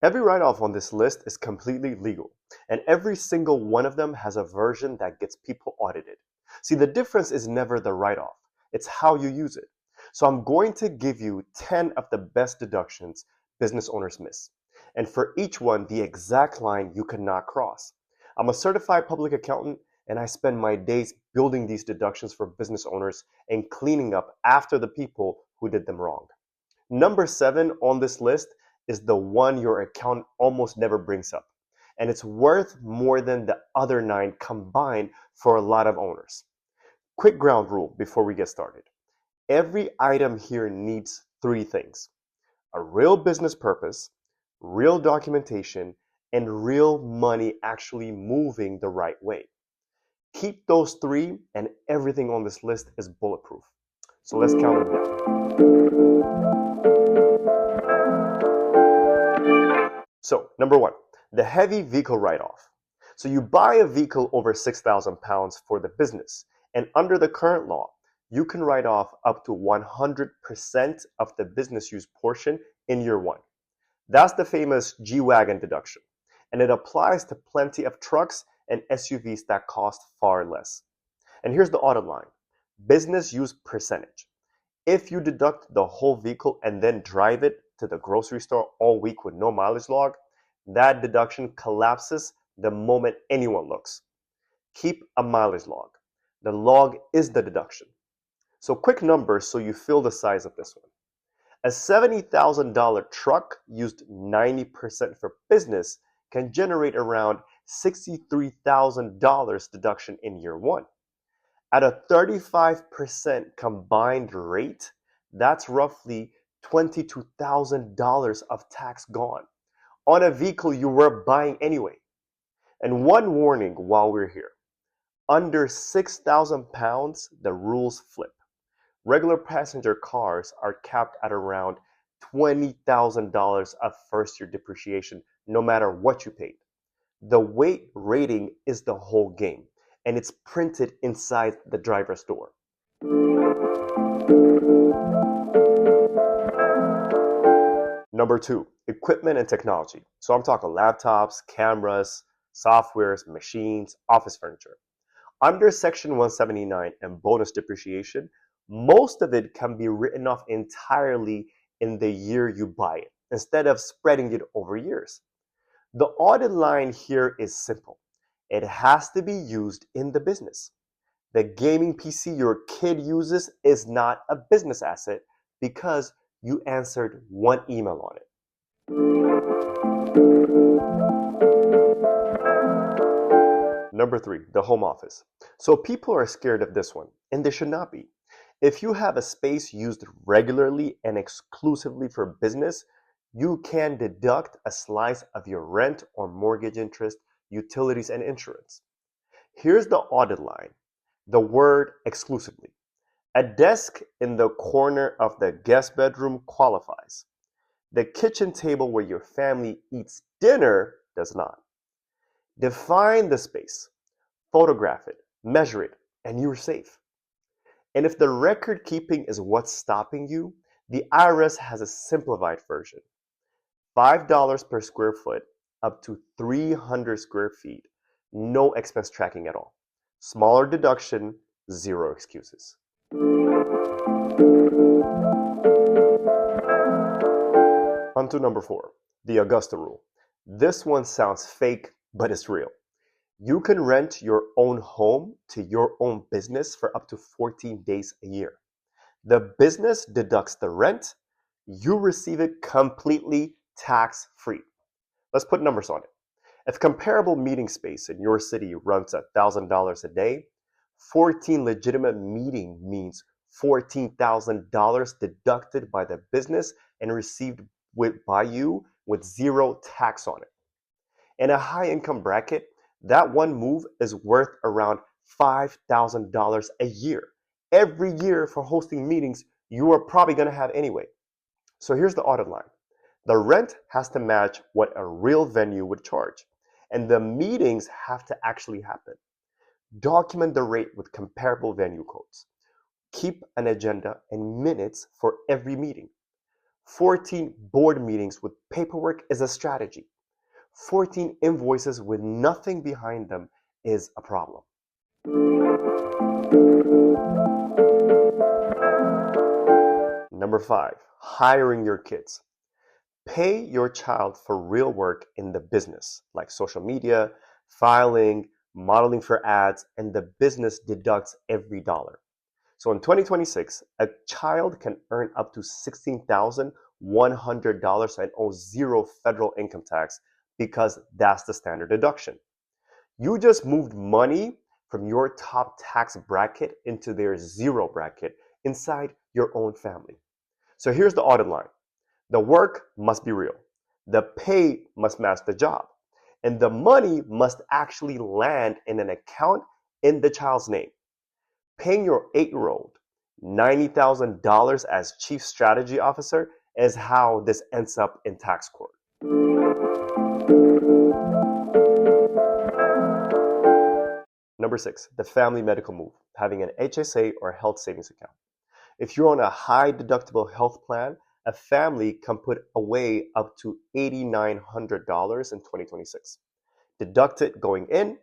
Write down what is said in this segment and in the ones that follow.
Every write-off on this list is completely legal, and every single one of them has a version that gets people audited. See, the difference is never the write-off, it's how you use it. So I'm going to give you 10 of the best deductions business owners miss, and for each one, the exact line you cannot cross. I'm a certified public accountant, and I spend my days building these deductions for business owners and cleaning up after the people who did them wrong. Number 7 on this list is the one your accountant almost never brings up, and it's worth more than the other 9 combined for a lot of owners. Quick ground rule before we get started. Every item here needs 3 things: a real business purpose, real documentation, and real money actually moving the right way. Keep those 3 and everything on this list is bulletproof. So let's count them down. So, number 1, the heavy vehicle write-off. So you buy a vehicle over 6,000 pounds for the business, and under the current law, you can write off up to 100% of the business use portion in year 1. That's the famous G-Wagon deduction, and it applies to plenty of trucks and SUVs that cost far less. And here's the audit line: business use percentage. If you deduct the whole vehicle and then drive it to the grocery store all week with no mileage log, that deduction collapses the moment anyone looks. Keep a mileage log. The log is the deduction. So quick numbers so you feel the size of this one. A $70,000 truck used 90% for business can generate around $63,000 deduction in year 1. At a 35% combined rate, that's roughly $22,000 of tax gone on a vehicle you were buying anyway. And one warning while we're here: under 6,000 pounds, the rules flip. Regular passenger cars are capped at around $20,000 of first-year depreciation, no matter what you paid. The weight rating is the whole game, and it's printed inside the driver's door. Number 2, equipment and technology. So I'm talking laptops, cameras, softwares, machines, office furniture. Under Section 179 and bonus depreciation, most of it can be written off entirely in the year you buy it, instead of spreading it over years. The audit line here is simple. It has to be used in the business. The gaming PC your kid uses is not a business asset because you answered one email on it. Number 3, the home office. So people are scared of this one, and they should not be. If you have a space used regularly and exclusively for business, you can deduct a slice of your rent or mortgage interest, utilities, and insurance. Here's the audit line: the word exclusively. A desk in the corner of the guest bedroom qualifies. The kitchen table where your family eats dinner does not. Define the space, photograph it, measure it, and you're safe. And if the record keeping is what's stopping you, the IRS has a simplified version: $5 per square foot, up to 300 square feet, no expense tracking at all. Smaller deduction, 0 excuses. On to number 4, the Augusta rule. This one sounds fake, but it's real. You can rent your own home to your own business for up to 14 days a year. The business deducts the rent. You receive it completely tax-free. Let's put numbers on it. If comparable meeting space in your city runs $1,000 a day, 14 legitimate meeting means $14,000 deducted by the business and received by you with 0 tax on it. In a high income bracket, that one move is worth around $5,000 a year. Every year for hosting meetings you are probably going to have anyway. So here's the audit line. The rent has to match what a real venue would charge, and the meetings have to actually happen. Document the rate with comparable venue codes. Keep an agenda and minutes for every meeting. 14 board meetings with paperwork is a strategy. 14 invoices with nothing behind them is a problem. Number 5, hiring your kids. Pay your child for real work in the business, like social media, filing, modeling for ads, and the business deducts every dollar. So in 2026, a child can earn up to $16,100 and owe zero federal income tax because that's the standard deduction. You just moved money from your top tax bracket into their zero bracket inside your own family. So here's the audit line. The work must be real. The pay must match the job. And the money must actually land in an account in the child's name. Paying your 8-year-old $90,000 as chief strategy officer is how this ends up in tax court. Number 6, the family medical move, having an HSA or health savings account. If you're on a high deductible health plan, a family can put away up to $8,900 in 2026. Deduct it going in,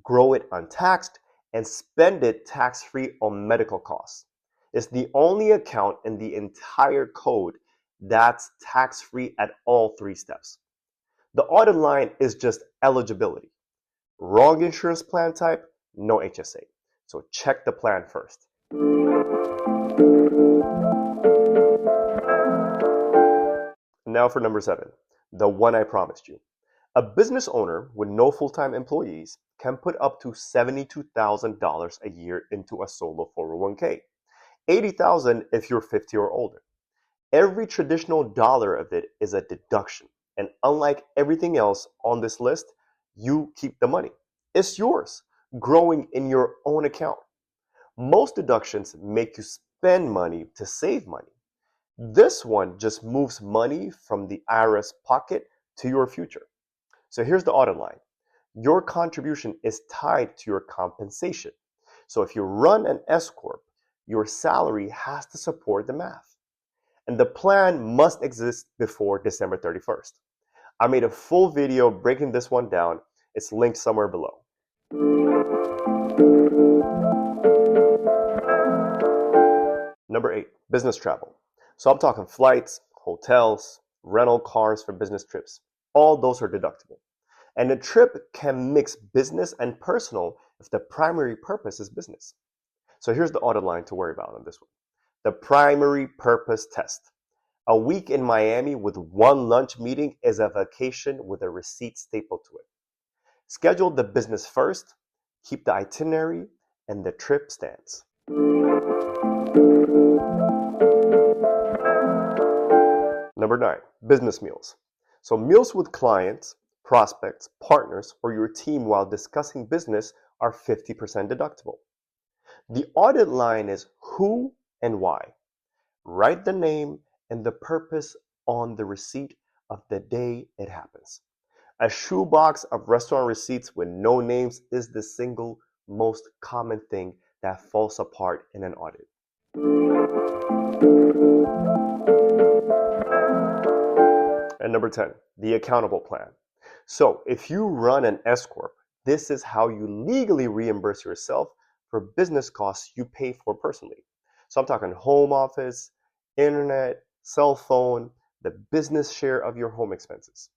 grow it untaxed, and spend it tax-free on medical costs. It's the only account in the entire code that's tax-free at all 3 steps. The audit line is just eligibility. Wrong insurance plan type, no HSA. So check the plan first. Now for number 7, the one I promised you. A business owner with no full-time employees can put up to $72,000 a year into a solo 401k. $80,000 if you're 50 or older. Every traditional dollar of it is a deduction. And unlike everything else on this list, you keep the money. It's yours, growing in your own account. Most deductions make you spend money to save money. This one just moves money from the IRS pocket to your future. So here's the audit line. Your contribution is tied to your compensation. So if you run an S Corp, your salary has to support the math. And the plan must exist before December 31st. I made a full video breaking this one down. It's linked somewhere below. Number 8, business travel. So I'm talking flights, hotels, rental cars for business trips. All those are deductible. And a trip can mix business and personal if the primary purpose is business. So here's the audit line to worry about on this one. The primary purpose test. A week in Miami with one lunch meeting is a vacation with a receipt stapled to it. Schedule the business first, keep the itinerary, and the trip stands. Number 9, business meals. So meals with clients, prospects, partners, or your team while discussing business are 50% deductible. The audit line is who and why. Write the name and the purpose on the receipt of the day it happens. A shoebox of restaurant receipts with no names is the single most common thing that falls apart in an audit. And number 10, the accountable plan. So if you run an S Corp, this is how you legally reimburse yourself for business costs you pay for personally. So I'm talking home office, internet, cell phone, the business share of your home expenses.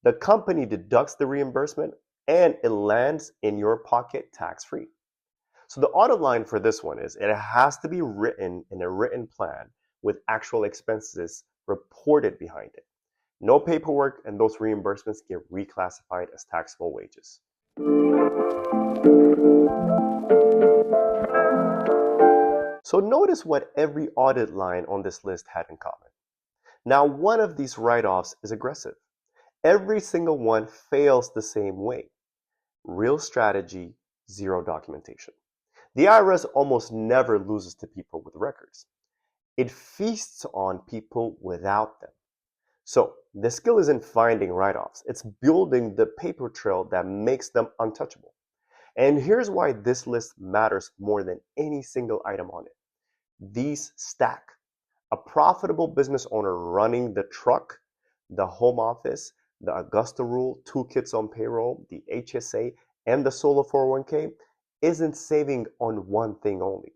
The company deducts the reimbursement and it lands in your pocket tax-free. So the audit line for this one is it has to be written in a written plan with actual expenses reported behind it. No paperwork, and those reimbursements get reclassified as taxable wages. So notice what every audit line on this list had in common. Now, one of these write-offs is aggressive. Every single one fails the same way. Real strategy, zero documentation. The IRS almost never loses to people with records. It feasts on people without them. So the skill isn't finding write-offs. It's building the paper trail that makes them untouchable. And here's why this list matters more than any single item on it. These stack. A profitable business owner running the truck, the home office, the Augusta rule, 2 kids on payroll, the HSA, and the solo 401k isn't saving on one thing only.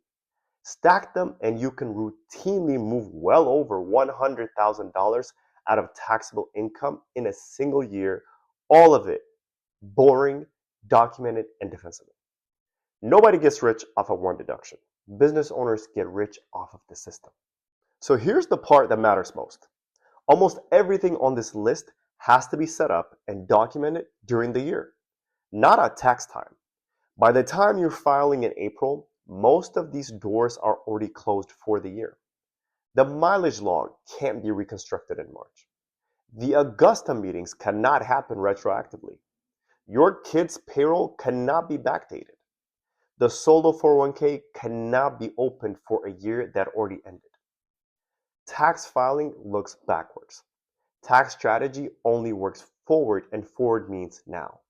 Stack them and you can routinely move well over $100,000 out of taxable income in a single year, all of it boring, documented, and defensible. Nobody gets rich off of one deduction. Business owners get rich off of the system. So here's the part that matters most. Almost everything on this list has to be set up and documented during the year, not at tax time. By the time you're filing in April, most of these doors are already closed for the year. The mileage log can't be reconstructed in March. The Augusta meetings cannot happen retroactively. Your kid's payroll cannot be backdated. The solo 401k cannot be opened for a year that already ended. Tax filing looks backwards. Tax strategy only works forward, and forward means now.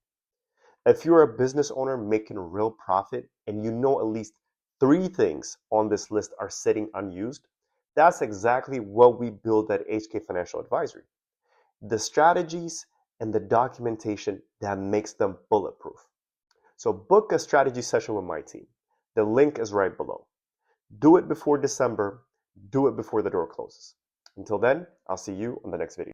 If you're a business owner making real profit and you know at least 3 things on this list are sitting unused, that's exactly what we build at HK Financial Advisory. The strategies and the documentation that makes them bulletproof. So book a strategy session with my team. The link is right below. Do it before December. Do it before the door closes. Until then, I'll see you on the next video.